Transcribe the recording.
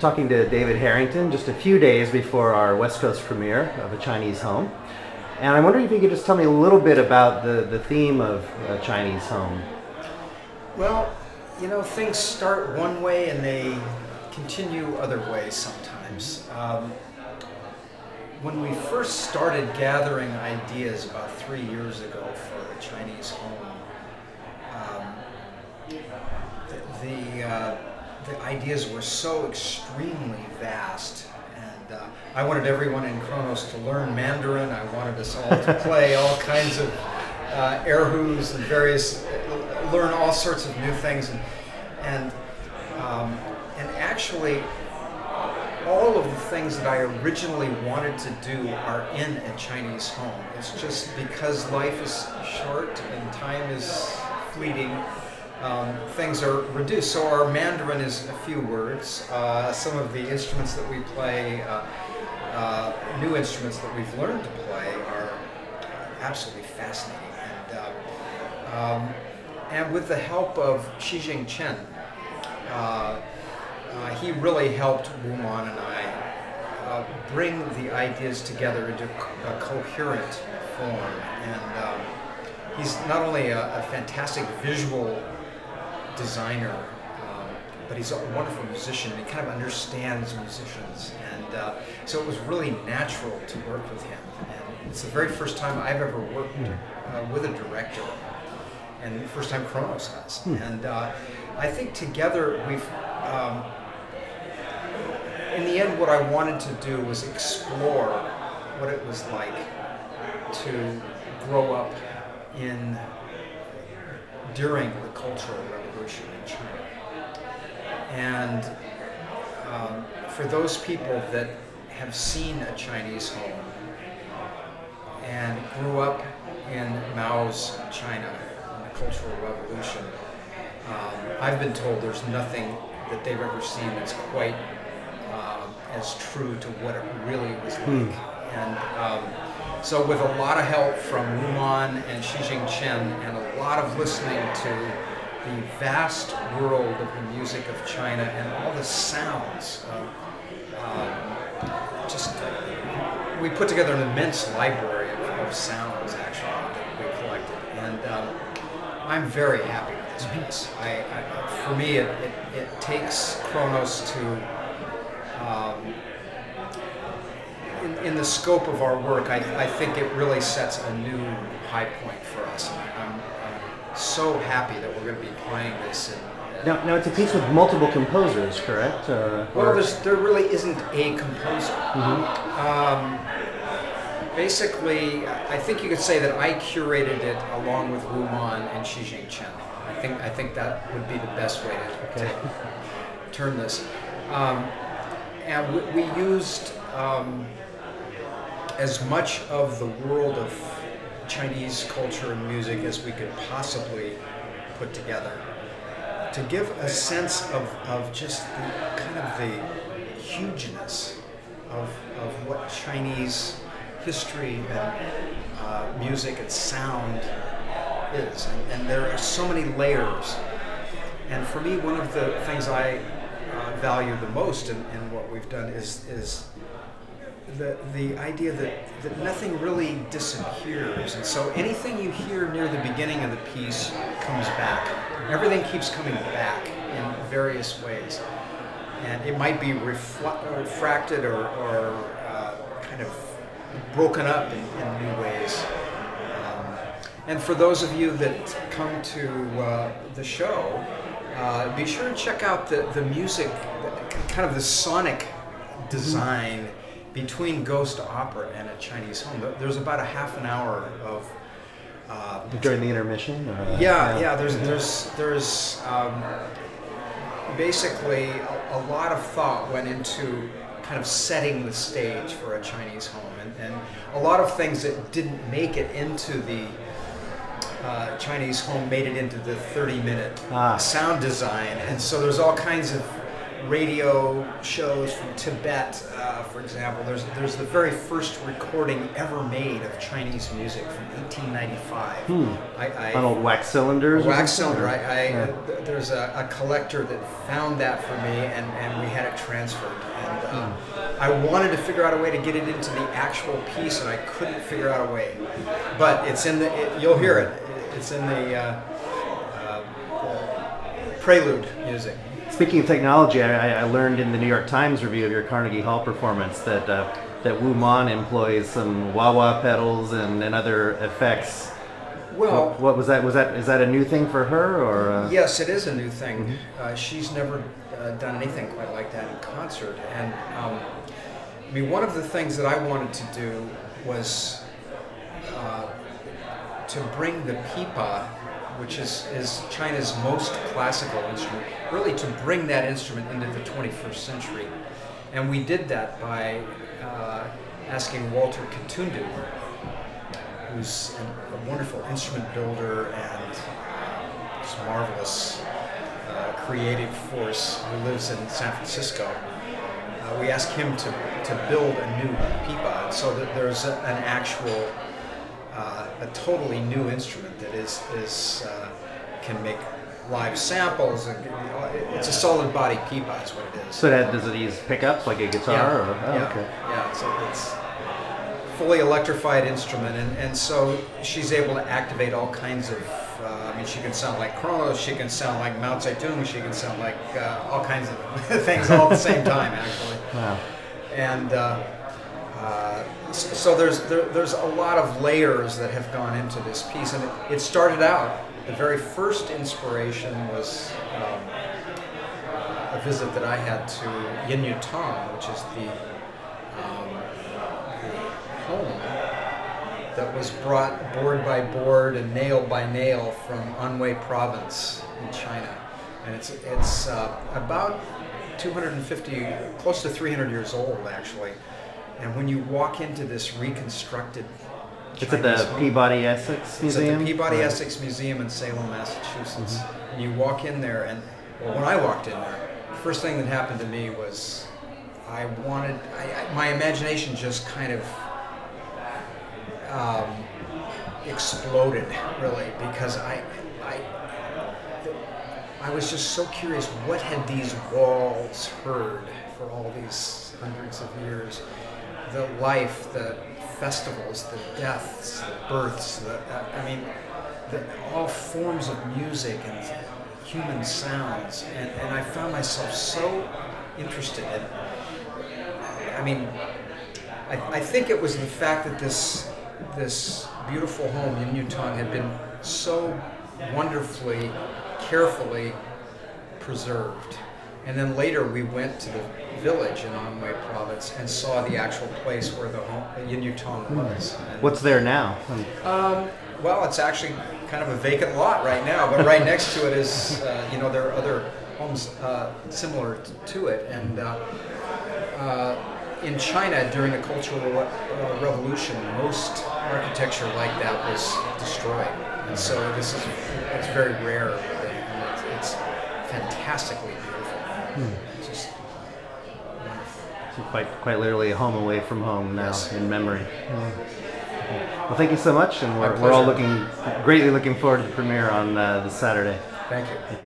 talking to David Harrington just a few days before our West Coast premiere of A Chinese Home. And I'm wondering if you could just tell me a little bit about the theme of A Chinese Home. Well, you know, things start one way and they continue other ways sometimes. When we first started gathering ideas about 3 years ago for A Chinese Home, the ideas were so extremely vast, and I wanted everyone in Kronos to learn Mandarin. I wanted us all to play all kinds of erhus and learn all sorts of new things, and actually, all of the things that I originally wanted to do are in A Chinese Home. It's just because life is short and time is fleeting. Things are reduced. So our Mandarin is a few words. Some of the instruments that we play, new instruments that we've learned to play, are absolutely fascinating. And with the help of Xijing Chen, he really helped Wuman and I bring the ideas together into a coherent form. And he's not only a fantastic visual designer, but he's a wonderful musician. He kind of understands musicians, and so it was really natural to work with him. And it's the very first time I've ever worked with a director, and the first time Kronos has. And I think together we've, in the end, what I wanted to do was explore what it was like to grow up during the Cultural Revolution in China. And for those people that have seen A Chinese Home and grew up in Mao's China, in the Cultural Revolution, I've been told there's nothing that they've ever seen that's quite as true to what it really was like. And so with a lot of help from Wuman and Xijing Chen, and a lot of listening to the vast world of the music of China and all the sounds, we put together an immense library of sounds, actually, that we collected. And I'm very happy with this piece. For me, it takes Kronos to, in the scope of our work, I think it really sets a new high point for us. I'm so happy that we're going to be playing this. Now it's a piece with multiple composers, correct? Well, there really isn't a composer. Basically, I think you could say that I curated it along with Wuman and Xijing Chen. I think that would be the best way to turn this. And we used as much of the world of Chinese culture and music as we could possibly put together to give a sense of just the kind of the hugeness of what Chinese history and music and sound is. And there are so many layers. And for me, one of the things I value the most in what we've done is the idea that nothing really disappears. And so anything you hear near the beginning of the piece comes back. Everything keeps coming back in various ways. And it might be refracted or kind of broken up in new ways. And for those of you that come to the show, be sure to check out the music, kind of the sonic design between Ghost Opera and A Chinese Home. There's about a half an hour of during the intermission. There's basically a lot of thought went into kind of setting the stage for A Chinese Home, and a lot of things that didn't make it into the Chinese Home made it into the 30-minute sound design, and so there's all kinds of radio shows from Tibet, for example. There's the very first recording ever made of Chinese music from 1895. On old wax cylinders? Wax cylinder. There's a collector that found that for me, and we had it transferred. And I wanted to figure out a way to get it into the actual piece, and I couldn't figure out a way. But it's in you'll hear it. It's in the prelude music. Speaking of technology, I learned in the New York Times review of your Carnegie Hall performance that Wu Man employs some wah-wah pedals and other effects. Well, what was that? Is that a new thing for her, or? Yes, it is a new thing. She's never done anything quite like that in concert, and I mean, one of the things that I wanted to do was to bring the pipa, which is China's most classical instrument, really to bring that instrument into the 21st century. And we did that by asking Walter Katundu, who's a wonderful instrument builder and this marvelous creative force who lives in San Francisco. We asked him to build a new pipa, so that there's an actual a totally new instrument that can make live samples. It's a solid body pipa is what it is. So does it use pickups like a guitar? Yeah. Or, Okay. Yeah, it's fully electrified instrument, and so she's able to activate all kinds of, I mean, she can sound like Kronos, she can sound like Mao Zedong, she can sound like all kinds of things all at the same time, actually. Wow. And so there's a lot of layers that have gone into this piece, and it started out, the very first inspiration was a visit that I had to Yin Tong, which is the home that was brought board by board and nail by nail from Anhui province in China. And it's about 250, close to 300 years old, actually. And when you walk into this reconstructed It's at the Peabody Essex Museum? It's at the Peabody Essex Museum in Salem, Massachusetts. And you walk in there, and when I walked in there, the first thing that happened to me was my imagination just kind of exploded, really, because I was just so curious, what had these walls heard for all these hundreds of years? The life, the festivals, the deaths, the births, all forms of music and human sounds, and I found myself so interested in it. I mean, I think it was the fact that this beautiful home in Yutong had been so wonderfully, carefully preserved. And then later we went to the village in Anhui province and saw the actual place where the Yin Yutong was. And, what's there now? Well, it's actually kind of a vacant lot right now, but right next to it is, there are other homes similar to it. And in China, during the Cultural Revolution, most architecture like that was destroyed. And so it's a very rare thing, and it's fantastically beautiful. Just wonderful. So quite literally a home away from home now, yes, in memory. Well, thank you so much, and we're all greatly looking forward to the premiere on this Saturday. Thank you.